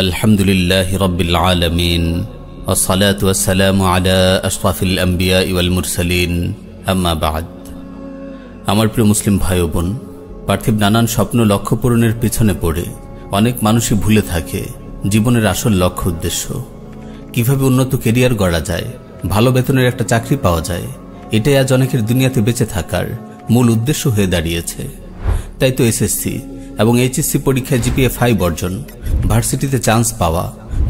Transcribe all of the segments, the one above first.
আলহামদুলিল্লাহ রাব্বিল আলামিন ওয়াসসালাতু ওয়াসসালামু আলা আশরাফিল আম্বিয়া ওয়াল মুরসালিন আম্মা বা'দ। আমার প্রিয় মুসলিম ভাই ও বোন, পার্থিব নানান স্বপ্ন লক্ষ্য পূরণের পিছনে পড়ে অনেক মানুষই ভুলে থাকে জীবনের আসল লক্ষ্য উদ্দেশ্য। কিভাবে উন্নত কেরিয়ার গড়া যায়, ভালো বেতনের একটা চাকরি পাওয়া যায়, এটাই আজ অনেকের দুনিয়াতে বেঁচে থাকার মূল উদ্দেশ্য হয়ে দাঁড়িয়েছে। তাই তো এসএসসি এবং এইচএসসি পরীক্ষায় জিপিএ 5 অর্জন, ভার্সিটিতে চান্স পাওয়া,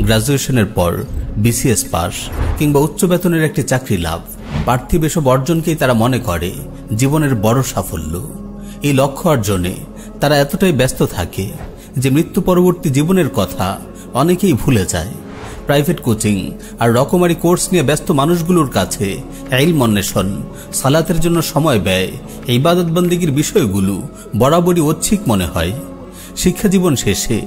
গ্রাজুয়েশনের পর বিসিএস পাস কিংবা উচ্চ বেতনের একটি চাকরি লাভ, পার্থিব এসব অর্জনকেই তারা মনে করে জীবনের বড় সাফল্য। এই লক্ষ্য অর্জনে তারা এতটাই ব্যস্ত থাকে যে মৃত্যু পরবর্তী জীবনের কথা অনেকেই ভুলে যায়। প্রাইভেট কোচিং আর রকমারি কোর্স নিয়ে ব্যস্ত মানুষগুলোর কাছে ইলম অন্বেষণ, সালাতের জন্য সময় ব্যয়, ইবাদত বন্দেগীর বিষয়গুলো বরাবরই ঐচ্ছিক মনে হয়। শিক্ষা জীবন শেষে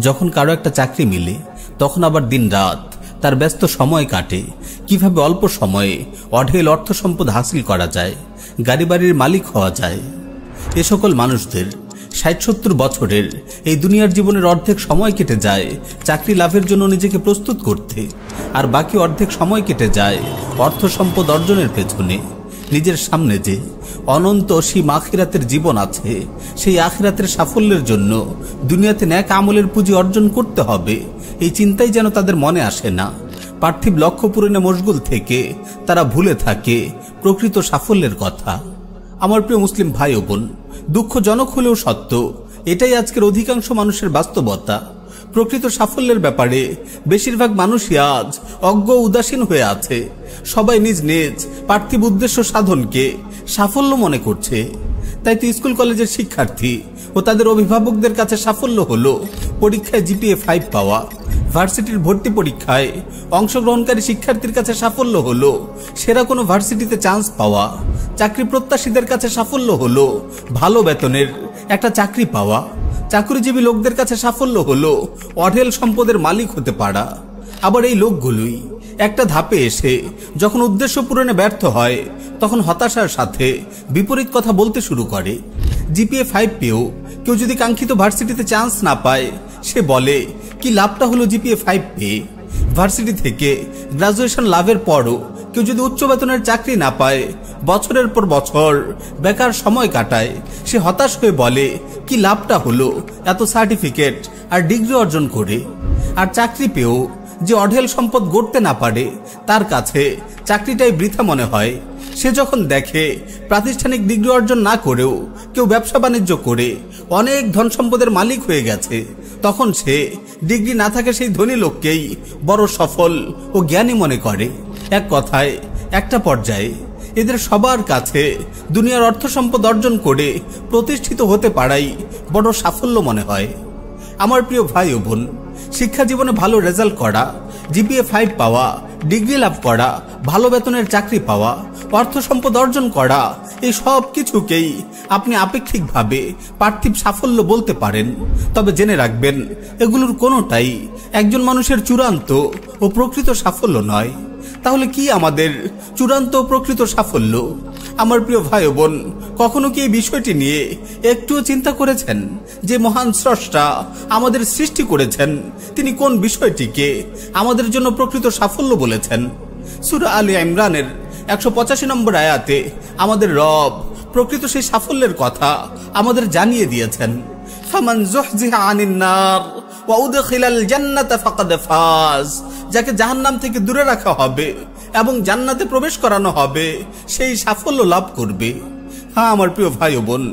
যখন কারো একটা চাকরি মিলে, তখন আবার দিন রাত তার ব্যস্ত সময় কাটে কিভাবে অল্প সময়ে অঢেল অর্থ সম্পদ হাসিল করা যায়, গাড়ি বাড়ির মালিক হওয়া যায়। এ সকল মানুষদের ৬০-৭০ বছরের এই দুনিয়ার জীবনের অর্ধেক সময় কেটে যায় চাকরি লাভের জন্য নিজেকে প্রস্তুত করতে, আর বাকি অর্ধেক সময় কেটে যায় অর্থ সম্পদ অর্জনের পেছনে। নিজের সামনে যে অনন্ত অসীম আখিরাতের জীবন আছে, সেই আখিরাতের সাফল্যের জন্য দুনিয়াতে ন্যাক আমলের পুঁজি অর্জন করতে হবে, এই চিন্তাই যেন তাদের মনে আসে না। পার্থিব লক্ষ্য পূরণে মশগুল থেকে তারা ভুলে থাকে প্রকৃত সাফল্যের কথা। আমার প্রিয় মুসলিম ভাই ও বোন, দুঃখজনক হলেও সত্য, এটাই আজকের অধিকাংশ মানুষের বাস্তবতা। প্রকৃত সাফল্যের ব্যাপারে বেশিরভাগ মানুষই আজ অজ্ঞ উদাসীন হয়ে আছে। সবাই নিজ নিজ পার্থিব উদ্দেশ্য সাধনকে সাফল্য মনে করছে। তাই তো স্কুল কলেজের শিক্ষার্থী ও তাদের অভিভাবকদের কাছে সাফল্য হলো পরীক্ষায় জিপিএ 5 পাওয়া, ভার্সিটির ভর্তি পরীক্ষায় অংশগ্রহণকারী শিক্ষার্থীর কাছে সাফল্য হলো সেরা কোনো ভার্সিটিতে চান্স পাওয়া, চাকরি প্রত্যাশীদের কাছে সাফল্য হলো ভালো বেতনের একটা চাকরি পাওয়া, চাকরিজীবী লোকদের কাছে সাফল্য হলো অঢেল সম্পদের মালিক হতে পারা। আবার এই লোকগুলোই একটা ধাপে এসে যখন উদ্দেশ্য পূরণে ব্যর্থ হয়, তখন হতাশার সাথে বিপরীত কথা বলতে শুরু করে। জিপিএ 5 পেয়েও কেউ যদি কাঙ্ক্ষিত ভার্সিটিতে চান্স না পায়, সে বলে কি লাভটা হলো জিপিএ 5 পেয়ে। ভার্সিটি থেকে গ্রাজুয়েশন লাভের পরও কেউ যদি উচ্চ বেতনের চাকরি না পায়, বছরের পর বছর বেকার সময় কাটায়, সে হতাশ হয়ে বলে কি লাভটা হলো এত সার্টিফিকেট আর ডিগ্রি অর্জন করে। আর চাকরি পেয়েও যে অঢেল সম্পদ গড়তে না পারে, তার কাছে চাকরিটাই বৃথা মনে হয়। সে যখন দেখে প্রাতিষ্ঠানিক ডিগ্রি অর্জন না করেও কেউ ব্যবসা বাণিজ্য করে অনেক ধন সম্পদের মালিক হয়ে গেছে, তখন সে ডিগ্রি না থাকে সেই ধনী লোককেই বড় সফল ও জ্ঞানী মনে করে। এক কথায় একটা পর্যায়ে এদের সবার কাছে দুনিয়ার অর্থ সম্পদ অর্জন করে প্রতিষ্ঠিত হতে পারাই বড় সাফল্য মনে হয়। আমার প্রিয় ভাই ও বোন, শিক্ষা জীবনে ভালো রেজাল্ট করা, জিপিএ 5 পাওয়া, ডিগ্রি লাভ করা, ভালো বেতনের চাকরি পাওয়া, অর্থ সম্পদ অর্জন করা, এই সব কিছুকেই আপনি আপেক্ষিকভাবে পার্থিব সাফল্য বলতে পারেন। তবে জেনে রাখবেন, এগুলোর কোনোটাই একজন মানুষের চূড়ান্ত ও প্রকৃত সাফল্য নয়। তাহলে কি আমাদের চূড়ান্ত ও প্রকৃত সাফল্য? আমার প্রিয় ভাই ও বোন, কখনো কি এই বিষয়টি নিয়ে একটুও চিন্তা করেছেন যে মহান স্রষ্টা আমাদের সৃষ্টি করেছেন, তিনি কোন বিষয়টিকে আমাদের জন্য প্রকৃত সাফল্য বলেছেন? সূরা আলে ইমরানের 185 নম্বর আয়াতে আমাদের রব প্রকৃত সেই সাফল্যের কথা আমাদের জানিয়ে দিয়েছেন। ফামান যুহজিহা আনিন নার ওয়া উদখিলাল জান্নাতা ফাকাদ ফাজ, যাকে জাহান্নাম থেকে দূরে রাখা হবে এবং জান্নাতে প্রবেশ করানো হবে, সেই সাফল্য লাভ করবে। হ্যাঁ আমার প্রিয় ভাই ও বোন,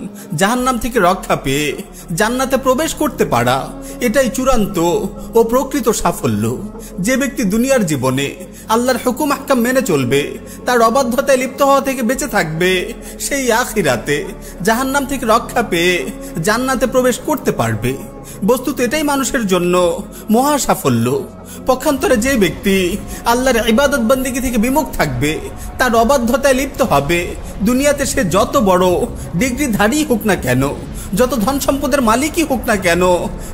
জাহান্নাম থেকে রক্ষা পেয়ে জান্নাতে প্রবেশ করতে পারা, এটাই চূড়ান্ত ও প্রকৃত সাফল্য। যে ব্যক্তি দুনিয়ার জীবনে আল্লাহর হুকুম আহকাম মেনে চলবে, তার অবাধ্যতায় লিপ্ত হওয়া থেকে বেঁচে থাকবে, সেই আখিরাতে জাহান্নাম থেকে রক্ষা পেয়ে জান্নাতে প্রবেশ করতে পারবে। বস্তুত এটাই মানুষের জন্য মহা সাফল্য। পক্ষান্তরে যে ব্যক্তি আল্লাহর ইবাদত বন্দেগী থেকে বিমুখ থাকবে, তার অবাধ্যতায় লিপ্ত হবে, দুনিয়াতে সে যত বড় ডিগ্রিধারী হোক না কেন, যত ধন সম্পদের মালিকই হোক না কেন,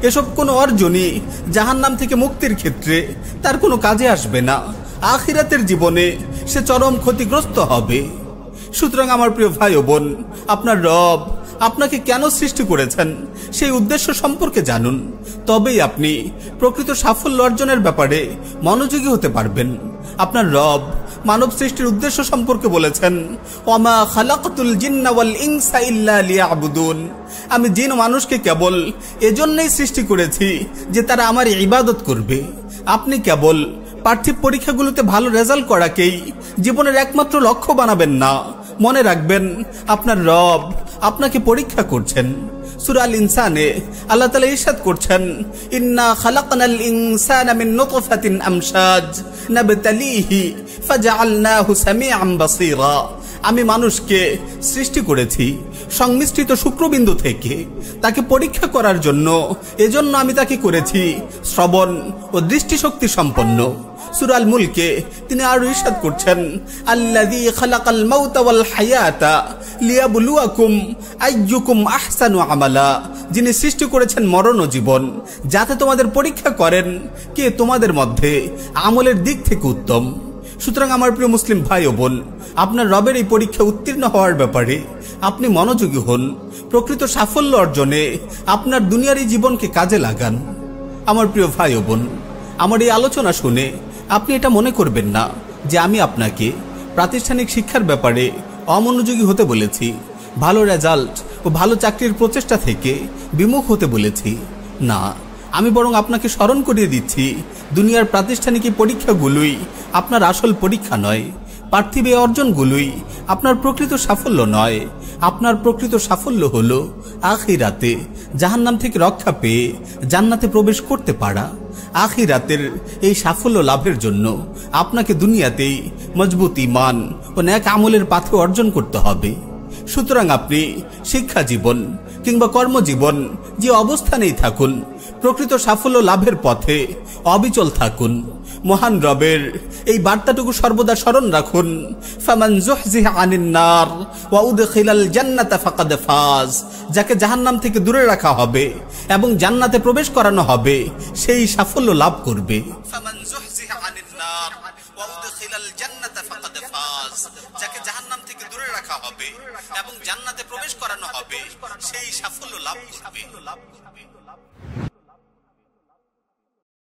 এসব কোনো অর্জনই জাহান্নাম থেকে মুক্তির ক্ষেত্রে তার কোনো কাজে আসবে না। আখিরাতের জীবনে সে চরম ক্ষতিগ্রস্ত হবে। সুতরাং আমার প্রিয় ভাই ও বোন, আপনার রব আপনাকে কেন সৃষ্টি করেছেন সেই উদ্দেশ্য সম্পর্কে জানুন, তবেই আপনি প্রকৃত সাফল্য অর্জনের ব্যাপারে মনোযোগী হতে পারবেন। আপনার রব মানব সৃষ্টির উদ্দেশ্য সম্পর্কে বলেছেন, ওয়ামা খালাকতুল জিন্না ওয়াল ইনসা ইল্লা লিয়াবুদুন, আমি জিন ও মানুষকে কেবল এজন্যই সৃষ্টি করেছি যে তারা আমার ইবাদত করবে। আপনি কেবল পার্থিব পরীক্ষাগুলোতে ভালো রেজাল্ট করাকেই জীবনের একমাত্র লক্ষ্য বানাবেন না। মনে রাখবেন, আপনার রব আপনাকে পরীক্ষা করছেন। সূরা আল ইনসানে আল্লাহ তাআলা ইরশাদ করছেন, ইন্না খালাকনাল ইনসানা মিন নুতফাতিন আমশাজ নাবতালিহি ফাজআলনাহু সামিআন বাসীরা, আমি মানুষকে সৃষ্টি করেছি সংমিশ্রিত শুক্রবিন্দু থেকে তাকে পরীক্ষা করার জন্য। এজন্য আমি তাকে করেছি শ্রবণ ও দৃষ্টিশক্তি সম্পন্ন। সূরা আল মুলকে তিনি আরো ইরশাদ করছেন, আল্লাযী খালাকাল মাউতা ওয়াল হায়াতা লিয়াবলুয়াকুম আইয়ুকুম আহসানু আমালা, যিনি সৃষ্টি করেছেন মরণ ও জীবন যাতে তোমাদের পরীক্ষা করেন কে তোমাদের মধ্যে আমলের দিক থেকে উত্তম। সুতরাং আমার প্রিয় মুসলিম ভাই ও বোন, আপনার রবের এই পরীক্ষা উত্তীর্ণ হওয়ার ব্যাপারে আপনি মনোযোগী হন। প্রকৃত সাফল্য অর্জনে আপনার দুনিয়ার এই জীবনকে কাজে লাগান। আমার প্রিয় ভাই ও বোন, আমার এই আলোচনা শুনে আপনি এটা মনে করবেন না যে আমি আপনাকে প্রাতিষ্ঠানিক শিক্ষার ব্যাপারে অমনোযোগী হতে বলেছি, ভালো রেজাল্ট ও ভালো চাকরির প্রচেষ্টা থেকে বিমুখ হতে বলেছি। না, আমি বরং আপনাকে স্মরণ করিয়ে দিচ্ছি, দুনিয়ার প্রাতিষ্ঠানিক পরীক্ষাগুলোই আপনার আসল পরীক্ষা নয়। পার্থিব অর্জনগুলোই আপনার প্রকৃত সাফল্য নয়। আপনার প্রকৃত সাফল্য হলো আখিরাতে জাহান্নাম থেকে রক্ষা পেয়ে জান্নাতে প্রবেশ করতে পারা। আখিরাতের এই সাফল্য লাভের জন্য আপনাকে দুনিয়াতেই মজবুত ঈমান ও নেক আমলের পাথে অর্জন করতে হবে। সুতরাং আপনি শিক্ষা জীবন কিংবা কর্মজীবন যে অবস্থানেই থাকুন, প্রকৃত সাফল্য লাভের পথে অবিচল থাকুন। মহান রবের এই বার্তাটুকু সর্বদা স্মরণ রাখুন, ফামান যুহজিহা আনিন নার ওয়া উদখিলাল জান্নাতা ফাকাদ ফাজ, যাকে জাহান্নাম থেকে দূরে রাখা হবে এবং জান্নাতে প্রবেশ করানো হবে সেই সাফল্য লাভ করবে। ফামান যুহজিহা আনিন নার ওয়া উদখিলাল জান্নাতা ফাকাদ ফাজ, যাকে জাহান্নাম থেকে দূরে রাখা হবে এবং জান্নাতে প্রবেশ করানো হবে সেই সাফল্য লাভ করবে।